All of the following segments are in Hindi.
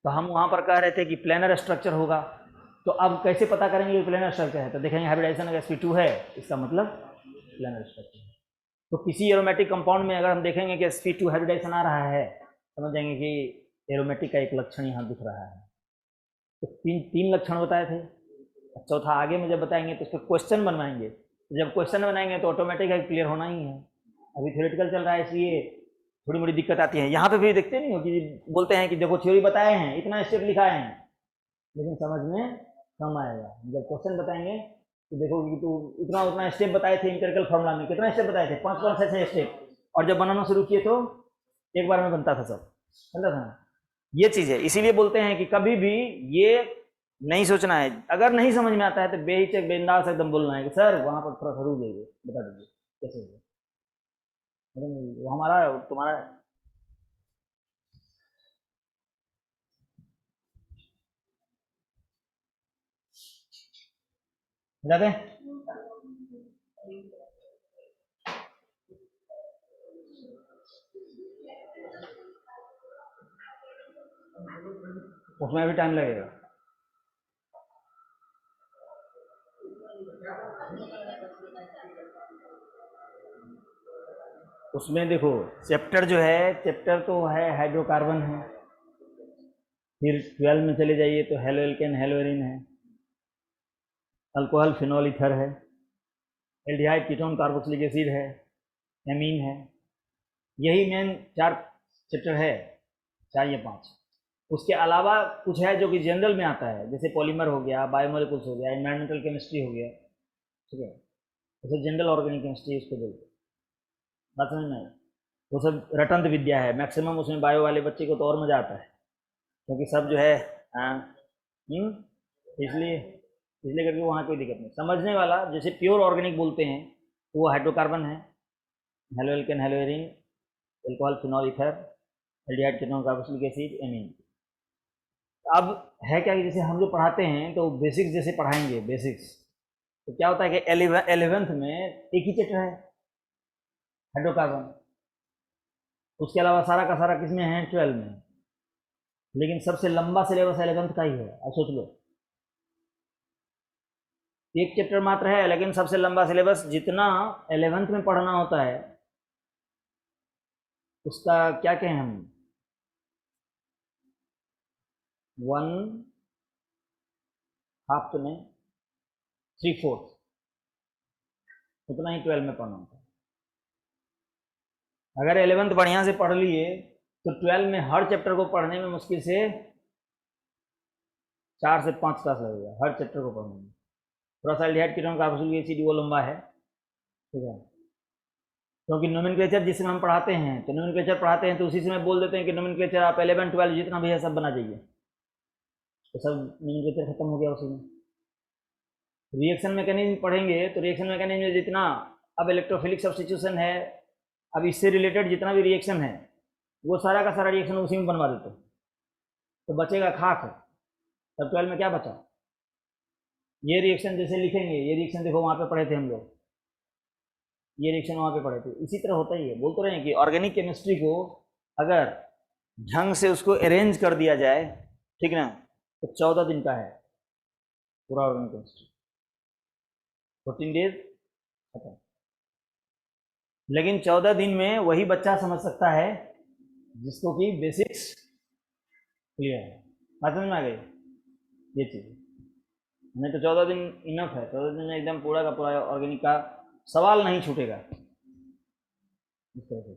तो हम वहाँ पर कह रहे थे कि प्लेनर स्ट्रक्चर होगा। तो अब कैसे पता करेंगे कि प्लेनर स्ट्रक्चर है? तो देखेंगे हाइब्रिडाइजेशन अगर sp2 है, इसका मतलब प्लेनर स्ट्रक्चर है। तो किसी एरोमेटिक कंपाउंड में अगर हम देखेंगे कि sp2 हाइब्रिडाइजेशन आ रहा है, समझ जाएंगे कि एरोमेटिक का एक लक्षण यहाँ दिख रहा है। तो तीन लक्षण बताए थे, चौथा आगे में जब बताएंगे तो उसके क्वेश्चन बनवाएंगे। तो जब क्वेश्चन बनाएंगे तो ऑटोमेटिक है, क्लियर होना ही है। अभी थ्योरेटिकल चल रहा है, इसलिए थोड़ी मोड़ी दिक्कत आती है। यहाँ पे भी देखते नहीं हो कि बोलते हैं कि देखो थ्योरी बताए हैं, इतना स्टेप लिखाए हैं, लेकिन समझ में कम आएगा। जब क्वेश्चन बताएंगे तो देखो कि तू उतना स्टेप बताए थे इंपेरिकल फॉर्मूला में, कितना स्टेप बताए थे? 5 से 6 स्टेप, और जब बनाना शुरू किए तो एक बार में बनता था, सब बनता था। ये चीज़ है, इसीलिए बोलते हैं कि कभी भी ये नहीं सोचना है। अगर नहीं समझ में आता है तो बेहिचक बिंदास एकदम बोलना है कि सर वहाँ पर थोड़ा रू देंगे, बता दीजिए कैसे होगा। वो हमारा तुम्हारा जाते हैं। उसमें भी टाइम लगेगा। उसमें देखो चैप्टर जो है, चैप्टर तो है हाइड्रोकार्बन है, फिर 12 में चले जाइए तो हेलो एल्केन हेलोएरिन है, अल्कोहल फिनॉल ईथर है, एल्डिहाइड कीटोन कार्बोक्सिलिक एसिड है, एमीन है। यही मेन 4 चैप्टर है, 4 या 5। उसके अलावा कुछ है जो कि जनरल में आता है, जैसे पॉलीमर हो गया, बायोमोलिकुल्स हो गया, एनवायरमेंटल केमिस्ट्री हो गया, ठीक है, जैसे जनरल ऑर्गेनिक केमिस्ट्री उसको बोलते हैं। बात समझ में आई? वो सब रटंत विद्या है, मैक्सिमम उसमें बायो वाले बच्चे को तो और मज़ा आता है, क्योंकि सब जो है इसलिए इसलिए करके वहाँ कोई दिक्कत नहीं। समझने वाला जैसे प्योर ऑर्गेनिक बोलते हैं तो वो हाइड्रोकार्बन है, halo alkane haloarene, alcohol phenol ether, aldehyde ketone carboxylic acid, amine. अब है क्या कि जैसे हम जो पढ़ाते हैं तो बेसिक्स जैसे पढ़ाएंगे, बेसिक्स तो क्या होता है कि 11th में एक ही चैप्टर है हाइड्रोकार्बन, उसके अलावा सारा का सारा किसमें है? 12 में। लेकिन सबसे लंबा सिलेबस 11th का ही है। अब सोच लो, एक चैप्टर मात्र है, लेकिन सबसे लंबा सिलेबस जितना 11th में पढ़ना होता है उसका क्या कहें हम, 1/2 तो नहीं, 3/4 उतना ही 12 में पढ़ना होता है। अगर 11th बढ़िया से पढ़ लिए तो 12 में हर चैप्टर को पढ़ने में मुश्किल से 4 से 5 क्लास लगेगा हर चैप्टर को पढ़ने में। थोड़ा सा एल्डिहाइड कीटोन कार्बोक्सिलिक एसिड वो लंबा है, ठीक है, क्योंकि नोमेनक्लेचर जिसमें हम पढ़ाते हैं तो नोमेनक्लेचर पढ़ाते हैं तो उसी समय बोल देते हैं कि नोमेनक्लेचर आप 11, 12 जितना भी है सब बना जाइए, तो सब नोमेनक्लेचर खत्म हो गया उसी में। रिएक्शन मैकेनिज्म पढ़ेंगे तो रिएक्शन मैकेनिज्म जितना अब इलेक्ट्रोफिलिक सब्स्टिट्यूशन है, अब इससे रिलेटेड जितना भी रिएक्शन है वो सारा का सारा रिएक्शन उसी में बनवा देते, तो बचेगा खाक। तब 12 में क्या बचा? ये रिएक्शन जैसे लिखेंगे, ये रिएक्शन देखो वहाँ पे पढ़े थे हम लोग, ये रिएक्शन वहाँ पे पढ़े थे, इसी तरह होता ही है। बोलते रहे कि ऑर्गेनिक केमिस्ट्री को अगर ढंग से उसको अरेंज कर दिया जाए, ठीक ना, तो 14 दिन का है पूरा ऑर्गेनिक केमिस्ट्री, 14 डेज खत्म। लेकिन 14 दिन में वही बच्चा समझ सकता है जिसको कि बेसिक्स क्लियर है। बात समझ में आ गई ये चीज़? नहीं तो 14 दिन इनफ है, 14 दिन में एकदम पूरा का पूरा ऑर्गेनिक का सवाल नहीं छूटेगा इस तरह से।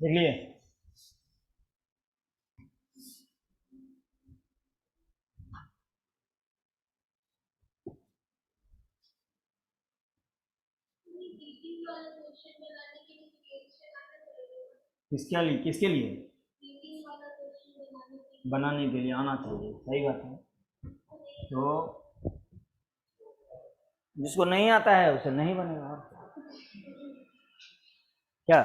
देख लिए? किसके लिए बनाने के लिए आना चाहिए, सही बात है। तो जिसको नहीं आता है उसे नहीं बनेगा, और क्या?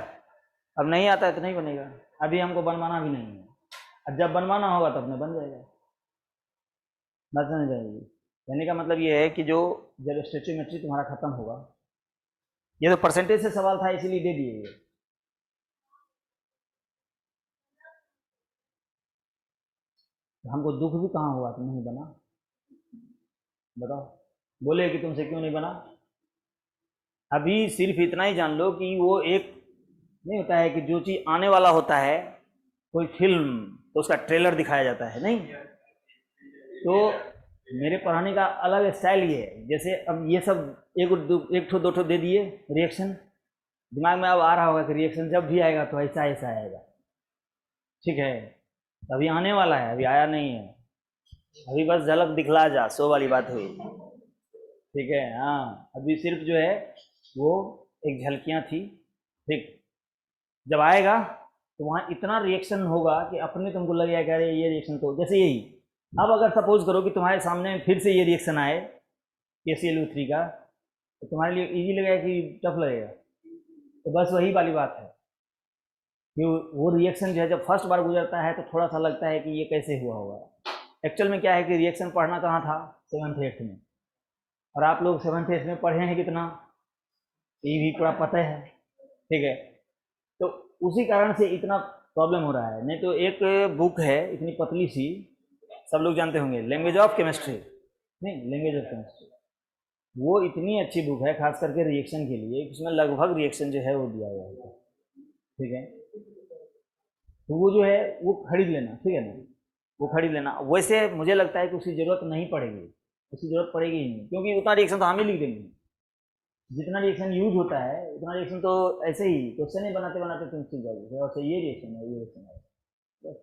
अब नहीं आता है तो नहीं बनेगा, अभी हमको बनवाना भी नहीं है, अब जब बनवाना होगा तब में बन जाएगा। बात समझ जाएगी? कहने का मतलब ये है कि जो जब स्टोइचियोमेट्री तुम्हारा खत्म होगा, ये तो परसेंटेज से सवाल था इसीलिए दे दिए ये, तो हमको दुख भी कहाँ हुआ कि नहीं बना? बताओ, बोले कि तुमसे क्यों नहीं बना? अभी सिर्फ इतना ही जान लो कि वो एक नहीं होता है कि जो चीज़ आने वाला होता है, कोई फिल्म, तो उसका ट्रेलर दिखाया जाता है नहीं? तो मेरे पढ़ाने का अलग स्टाइल ये है, जैसे अब ये सब एक ठो दो ठो दे दिए रिएक्शन, दिमाग में अब आ रहा होगा कि रिएक्शन जब भी आएगा तो ऐसा ऐसा आएगा, ठीक है? अभी आने वाला है, अभी आया नहीं है, अभी बस झलक दिखला जा, सो वाली बात हुई, ठीक है? हाँ, अभी सिर्फ जो है वो एक झलकियाँ थी, ठीक? जब आएगा तो वहाँ इतना रिएक्शन होगा कि अपने तुमको लगेगा कि अरे ये रिएक्शन तो जैसे यही। अब अगर सपोज करो कि तुम्हारे सामने फिर से ये रिएक्शन आए KClO3 का, तो तुम्हारे लिए इजी लगेगा कि टफ लगेगा? तो बस वही वाली बात है कि वो रिएक्शन जो है जब फर्स्ट बार गुजरता है तो थोड़ा सा लगता है कि ये कैसे हुआ होगा। एक्चुअल में क्या है कि रिएक्शन पढ़ना कहाँ था? 7th 8th में, और आप लोग 7th 8th में पढ़े हैं कितना, ये भी पूरा पता है, ठीक है? तो उसी कारण से इतना प्रॉब्लम हो रहा है। नहीं तो एक बुक है इतनी पतली सी, सब लोग जानते होंगे, लैंग्वेज ऑफ केमिस्ट्री, नहीं लैंग्वेज ऑफ केमिस्ट्री, वो इतनी अच्छी बुक है खास करके रिएक्शन के लिए, उसमें लगभग रिएक्शन जो है वो दिया हुआ है, ठीक है? तो वो जो है वो खरीद लेना, ठीक है ना? वो खरीद लेना। वैसे मुझे लगता है कि उसकी ज़रूरत नहीं पड़ेगी, उसकी ज़रूरत पड़ेगी ही नहीं, क्योंकि उतना रिएक्शन तो हम ही लिख देंगे, जितना रिएक्शन यूज होता है उतना रिएक्शन तो ऐसे ही क्वेश्चन ही बनाते बनाते तुम सीख जाओगे, और ये रिएक्शन है, ये रिएक्शन है, बस।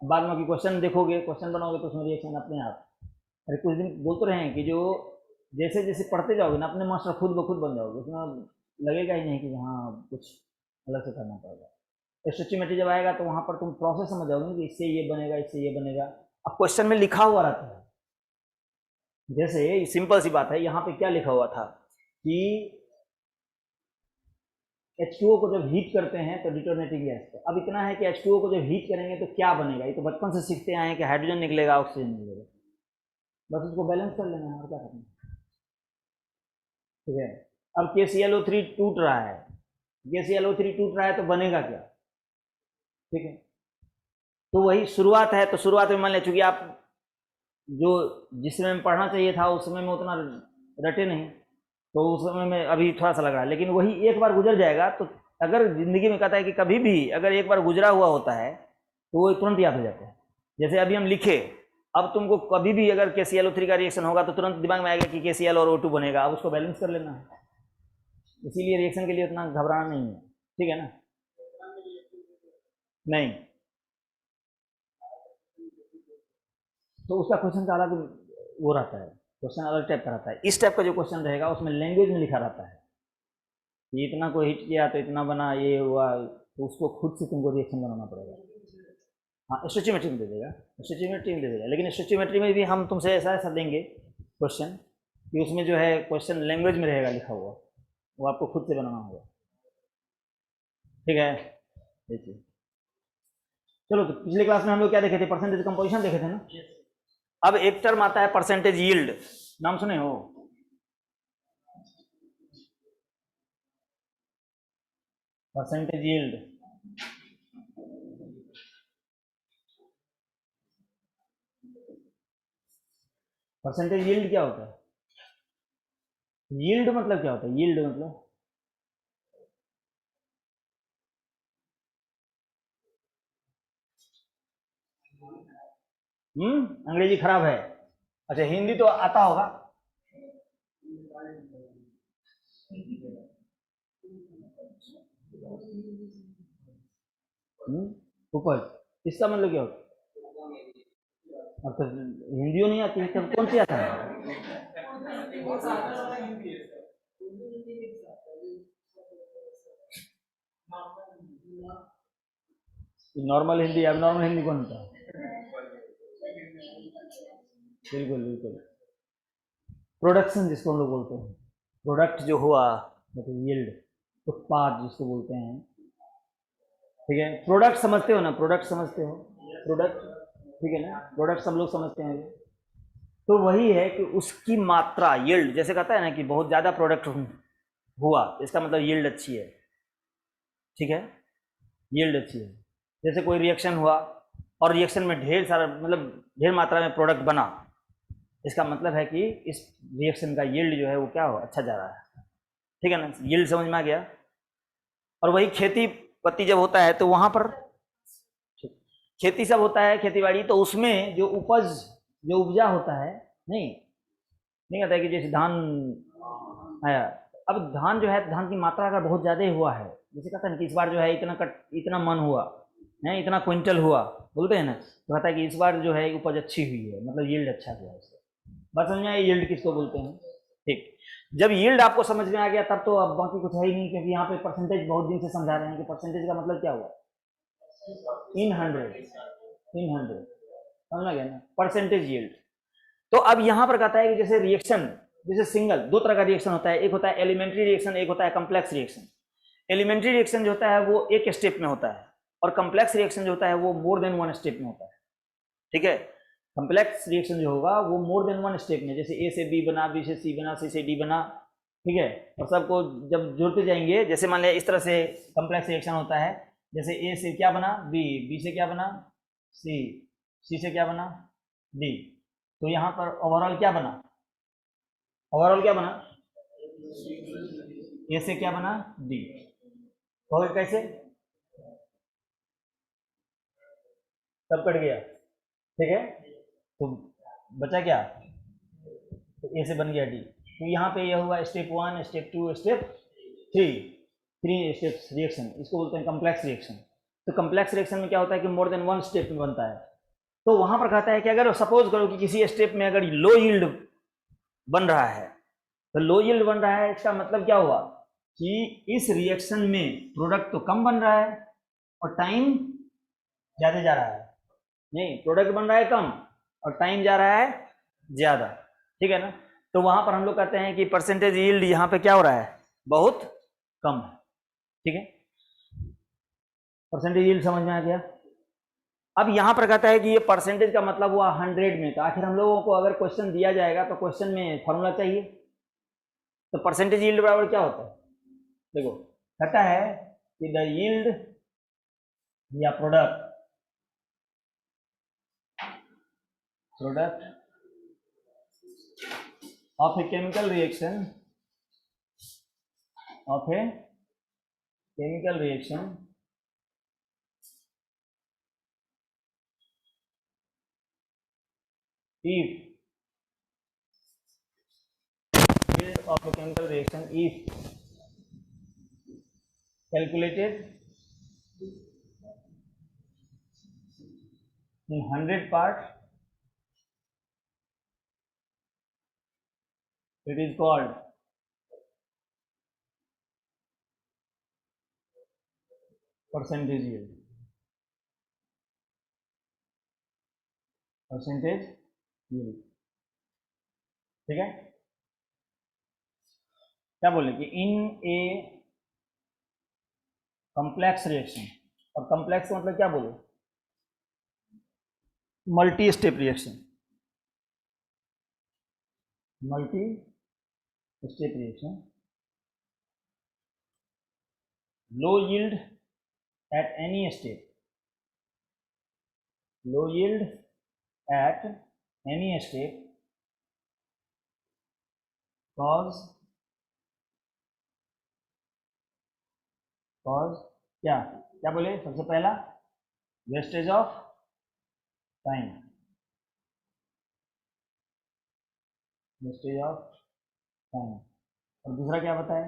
बाद में कि क्वेश्चन देखोगे, क्वेश्चन बनाओगे तो उसमें रिएक्शन अपने आप। अरे कुछ दिन बोलते रहे हैं कि जो जैसे जैसे पढ़ते जाओगे ना, अपने मास्टर खुद ब खुद बन जाओगे, उसमें लगेगा ही नहीं कि हाँ कुछ अलग से करना पड़ेगा। स्टोचियोमेट्री जब आएगा तो वहाँ पर तुम प्रोसेस समझ जाओगे कि इससे ये बनेगा, इससे ये बनेगा। अब क्वेश्चन में लिखा हुआ रहता है, जैसे सिंपल सी बात है, यहाँ पे क्या लिखा हुआ था कि H2O को जब हीट करते हैं तो डिटोनेटिंग गैस। अब इतना है कि H2O को जब हीट करेंगे तो क्या बनेगा, ये तो बचपन से सीखते आए हैं कि हाइड्रोजन निकलेगा, ऑक्सीजन निकलेगा, बस उसको बैलेंस कर लेना है और क्या करना है, ठीक है? अब KClO3 टूट रहा है, KClO3 टूट रहा है तो बनेगा क्या, ठीक है? तो वही शुरुआत है, तो शुरुआत में मान लिया चूंकि आप जो जिस समय में पढ़ना चाहिए था उस समय में उतना रटे नहीं, तो उस समय में अभी थोड़ा सा लग रहा है, लेकिन वही एक बार गुजर जाएगा तो अगर ज़िंदगी में कहता है कि कभी भी अगर एक बार गुजरा हुआ होता है तो वो तुरंत याद हो जाता है। जैसे अभी हम लिखे, अब तुमको कभी भी अगर KClO3 का रिएक्शन होगा तो तुरंत दिमाग में आएगा कि KCl और O2 बनेगा, अब उसको बैलेंस कर लेना है। इसीलिए रिएक्शन के लिए उतना घबराना नहीं है, ठीक है ना? नहीं, तो उसका क्वेश्चन का अलग वो रहता है, क्वेश्चन अलग टाइप का रहता है। इस टाइप का जो क्वेश्चन रहेगा उसमें लैंग्वेज में लिखा रहता है कि इतना को हिट किया तो इतना बना, ये हुआ, तो उसको खुद से तुमको रिएक्शन बनाना पड़ेगा। हाँ, स्टोचियोमेट्री में दे देगा, स्टोचियोमेट्री में दे देगा, लेकिन स्टोचियोमेट्री में भी हम तुमसे ऐसा ऐसा देंगे क्वेश्चन कि उसमें जो है क्वेश्चन लैंग्वेज में रहेगा लिखा हुआ, वो आपको खुद से बनाना होगा, ठीक है? देखिए, चलो तो पिछले क्लास में हम लोग क्या देखे थे? परसेंटेज कंपोजिशन देखे थे ना। अब एक टर्म आता है परसेंटेज यील्ड, नाम सुने हो? परसेंटेज यील्ड, परसेंटेज यील्ड क्या होता है? यील्ड मतलब क्या होता है? यील्ड मतलब अंग्रेजी खराब है, अच्छा हिंदी तो आता होगा। उपज, इसका मतलब क्या होता है? अब तो हिंदी नहीं आती है, तब कौन सी आता है? नॉर्मल हिंदी, अब नॉर्मल हिंदी कौन होता है? बिल्कुल बिल्कुल, प्रोडक्शन जिसको हम लोग बोलते हैं, प्रोडक्ट जो हुआ मतलब यील्ड, उत्पाद जिसको बोलते हैं, ठीक है? प्रोडक्ट समझते हो ना, प्रोडक्ट समझते हो, प्रोडक्ट, ठीक है ना? प्रोडक्ट सब लोग समझते हैं। तो वही है कि उसकी मात्रा यील्ड, जैसे कहता है ना कि बहुत ज़्यादा प्रोडक्ट हुआ, इसका मतलब यील्ड अच्छी है, ठीक है? यील्ड अच्छी है। जैसे कोई रिएक्शन हुआ, और रिएक्शन में ढेर सारा मतलब ढेर मात्रा में प्रोडक्ट बना, इसका मतलब है कि इस रिएक्शन का यील्ड जो है वो क्या हो, अच्छा जा रहा है। ठीक है ना, यील्ड समझ में आ गया। और वही खेती पत्ती जब होता है तो वहां पर खेती सब होता है, खेती बाड़ी, तो उसमें जो उपज जो उपजा होता है, नहीं नहीं कहता है कि जैसे धान आया, अब धान जो है, धान की मात्रा अगर बहुत ज़्यादा हुआ है, जैसे कहता है ना कि इस बार जो है इतना मन हुआ है, इतना क्विंटल हुआ, बोलते हैं ना, तो कहता है कि इस बार जो है उपज अच्छी हुई है, मतलब यील्ड अच्छा हुआ है। बात समझ में आई, यील्ड किसको बोलते हैं। ठीक, जब यील्ड आपको समझ में आ गया तब तो अब बाकी कुछ है ही नहीं, क्योंकि यहाँ पे परसेंटेज बहुत दिन से समझा रहे हैं कि परसेंटेज का मतलब क्या हुआ, इन हंड्रेड, समझ गया ना, परसेंटेज यील्ड। तो अब यहाँ पर कहता है कि जैसे रिएक्शन, जैसे सिंगल दो तरह का रिएक्शन होता है, एक होता है एलिमेंट्री रिएक्शन, एक होता है कम्प्लेक्स रिएक्शन। एलिमेंट्री रिएक्शन जो होता है वो एक स्टेप में होता है, और कम्प्लेक्स रिएक्शन जो होता है वो मोर देन वन स्टेप में होता है। ठीक है, कम्प्लेक्स रिएक्शन जो होगा वो मोर देन वन स्टेप में, जैसे ए से बी बना, बी से सी बना, सी से डी बना, ठीक है, और सबको जब जोड़ते जाएंगे, जैसे मान लिया इस तरह से कम्प्लेक्स रिएक्शन होता है, जैसे ए से क्या बना बी, बी से क्या बना सी, सी से क्या बना डी, तो यहाँ पर ओवरऑल क्या बना, ओवरऑल क्या बना, ए से क्या बना डी, हो गया कैसे, सब कट गया, ठीक है, तो बचा क्या, तो ए से बन गया डी। तो यहाँ पे यह हुआ step one, step two, step three, three steps reaction, इसको बोलते हैं कम्प्लेक्स रिएक्शन। तो कम्प्लेक्स रिएक्शन में क्या होता है कि मोर देन वन स्टेप में बनता है। तो वहां पर कहता है कि अगर सपोज करो कि किसी स्टेप में अगर लो यील्ड बन रहा है, तो लो यील्ड बन रहा है, इसका मतलब क्या हुआ कि इस रिएक्शन में प्रोडक्ट तो कम बन रहा है और टाइम ज्यादा जा रहा है, नहीं प्रोडक्ट बन रहा है कम और टाइम जा रहा है ज्यादा, ठीक है ना। तो वहां पर हम लोग कहते हैं कि परसेंटेज यील्ड यहाँ पे क्या हो रहा है, बहुत कम है, ठीक है, परसेंटेज यील्ड समझ में आ गया। अब यहां पर कहता है कि ये परसेंटेज का मतलब हुआ 100 में, तो आखिर हम लोगों को अगर क्वेश्चन दिया जाएगा तो क्वेश्चन में फॉर्मूला चाहिए, तो परसेंटेज यील्ड बराबर क्या होता है, देखो कहता है कि द यील्ड या product of a chemical reaction, of a chemical reaction if yield of a chemical reaction if calculated in 100 parts, it is called percentage yield, percentage yield, ठीक है। क्या बोले कि इन ए कॉम्प्लेक्स रिएक्शन, और कॉम्प्लेक्स मतलब क्या बोले, multi step reaction, multi step reaction, low yield at any step, low yield at any step cause क्या क्या बोले, सबसे पहला wastage of time, wastage of time, और दूसरा क्या बताए,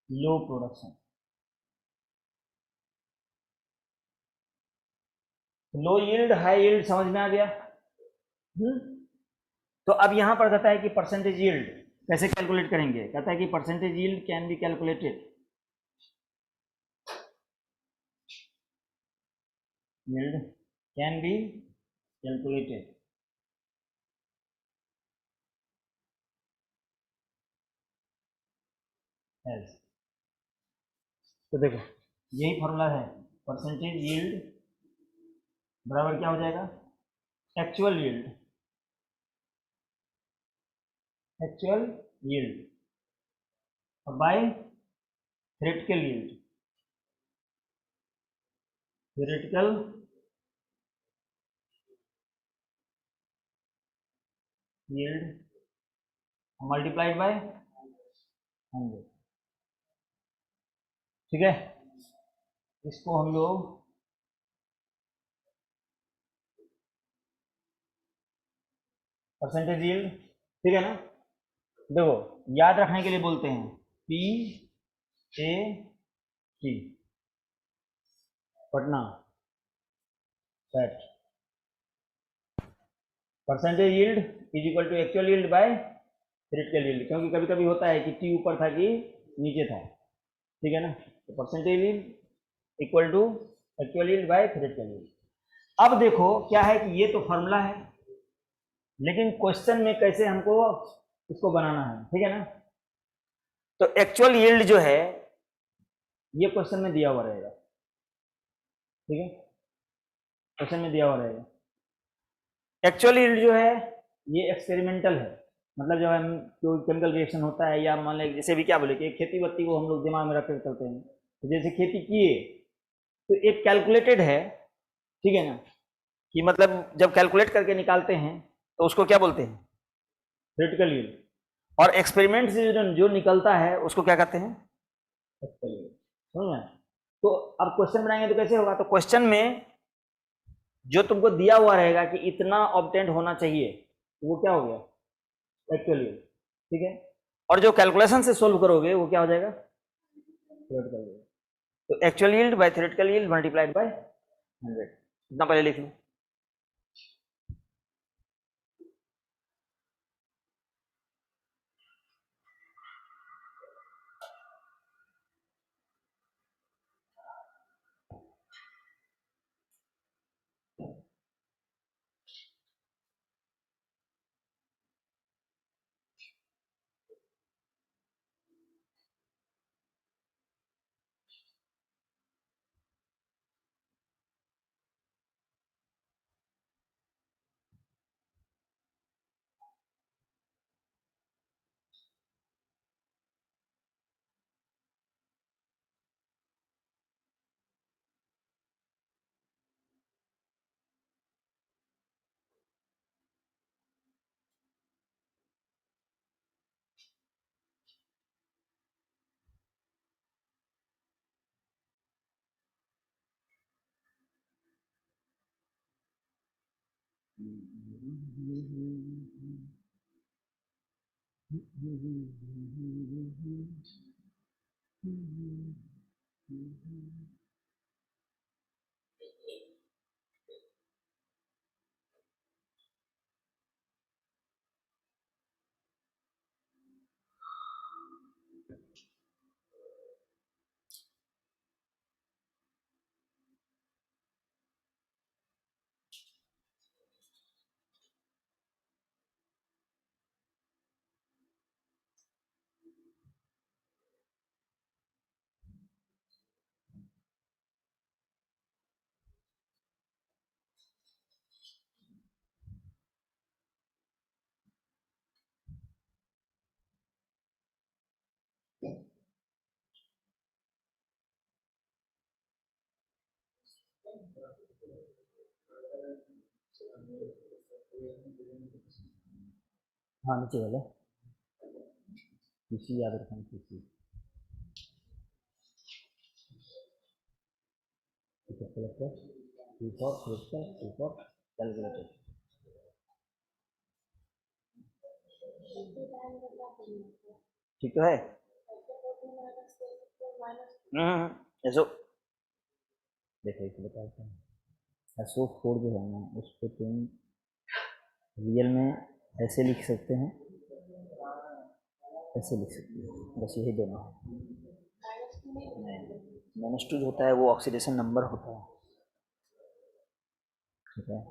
लो प्रोडक्शन। लो यील्ड हाई यील्ड समझ में आ गया। तो अब यहां पर कहता है कि परसेंटेज यील्ड कैसे कैलकुलेट करेंगे, कहता है कि percentage yield can be calculated, yield can be calculated as, तो देखो यही फॉर्मूला है, परसेंटेज यील्ड बराबर क्या हो जाएगा, एक्चुअल यील्ड, एक्चुअल यील्ड और by theoretical yield, theoretical yield multiplied by 100, ठीक है। इसको हम लोग परसेंटेज यील्ड, ठीक है ना। देखो याद रखने के लिए बोलते हैं P A T, Patna set, percentage yield is equal to actual yield by theoretical yield, क्योंकि कभी कभी होता है कि टी ऊपर था कि नीचे था, ठीक है ना। तो percentage yield equal to actual yield by theoretical yield. अब देखो क्या है कि ये तो फॉर्मूला है, लेकिन क्वेश्चन में कैसे हमको इसको बनाना है, ठीक है ना। तो एक्चुअल यील्ड जो है ये क्वेश्चन में दिया हुआ रहेगा, ठीक है, क्वेश्चन में दिया हुआ रहेगा। एक्चुअल यील्ड जो है ये एक्सपेरिमेंटल है, मतलब जब हम कोई केमिकल रिएक्शन होता है, या मान लें जैसे भी क्या बोले कि खेती बत्ती को हम लोग दिमाग में रख कर करते हैं, तो जैसे खेती किए तो एक कैलकुलेटेड है, ठीक है ना, कि मतलब जब कैलकुलेट करके निकालते हैं तो उसको क्या बोलते हैं, थ्योरेटिकल यील्ड। और एक्सपेरिमेंट से जो निकलता है उसको क्या कहते हैं, एक्चुअल यील्ड, समझ में। तो अब क्वेश्चन बनाएंगे तो कैसे होगा, तो क्वेश्चन में जो तुमको दिया हुआ रहेगा कि इतना ऑब्टेंड होना चाहिए, वो क्या हो गया, एक्चुअल यील्ड, ठीक है। और जो कैलकुलेशन से सोल्व करोगे वो क्या हो जाएगा, थ्योरेटिकल यील्ड। तो actual yield by theoretical yield multiplied by 100, इतना पहले लिख लो। हाँ नीचे वाले पीसी याद रखना, पीसी, ठीक है, plus two for theoretical, two for calculated, ठीक तो है। ऐसो देखो इसे बताते हैं, SO4 जो है ना उसको तुम रियल में ऐसे लिख सकते हैं, ऐसे लिख सकते हो, बस यही दोनों है। -2 होता है वो ऑक्सीडेशन नंबर होता है, ठीक है।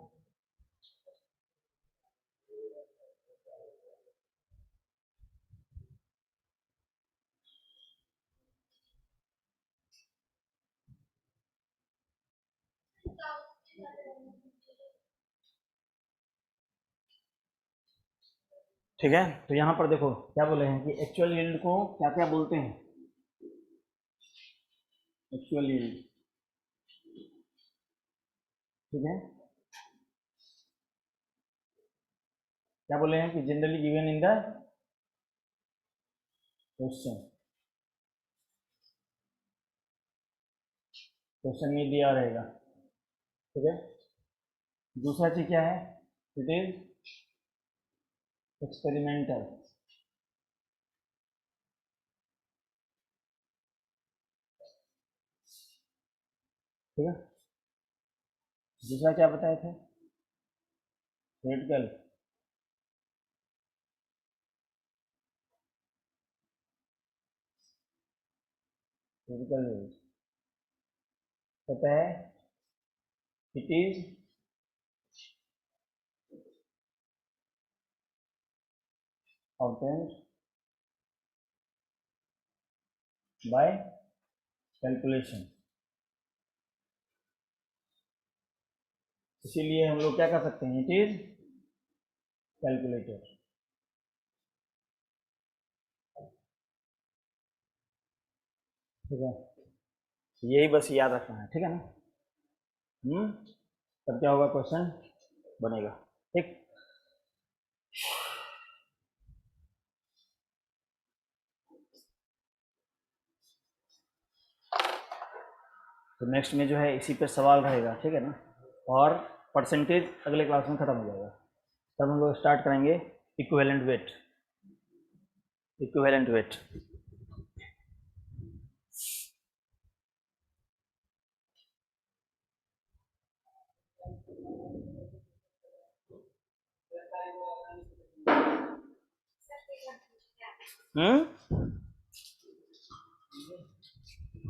ठीक है, तो यहाँ पर देखो क्या बोले हैं कि एक्चुअल यील्ड को क्या क्या बोलते हैं, एक्चुअल यील्ड, ठीक है। क्या बोले हैं कि generally given in the question, question में दिया रहेगा, ठीक है। दूसरा चीज क्या है, इट इज एक्सपेरिमेंटल, ठीक है। दूसरा क्या बताए थे, थ्योरेटिकल, थ्योरेटिकल कहता है it is obtained by calculation. इसीलिए हम लोग क्या कर सकते हैं, इट इज कैलकुलेटेड, ठीक है। यही बस याद रखना है, ठीक है ना। तब क्या होगा, क्वेश्चन बनेगा, ठीक। तो नेक्स्ट में जो है इसी पे सवाल रहेगा, ठीक है ना। और परसेंटेज अगले क्लास में खत्म हो जाएगा, तब हम लोग स्टार्ट करेंगे इक्विवेलेंट वेट, इक्विवेलेंट वेट।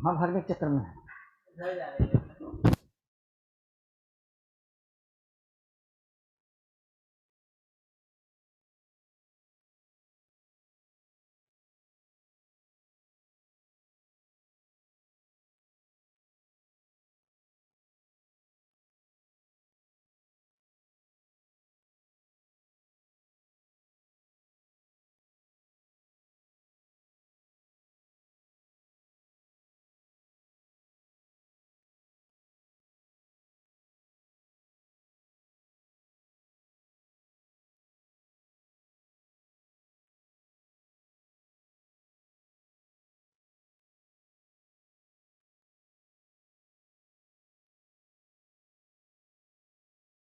हाँ, भरने के चक्कर में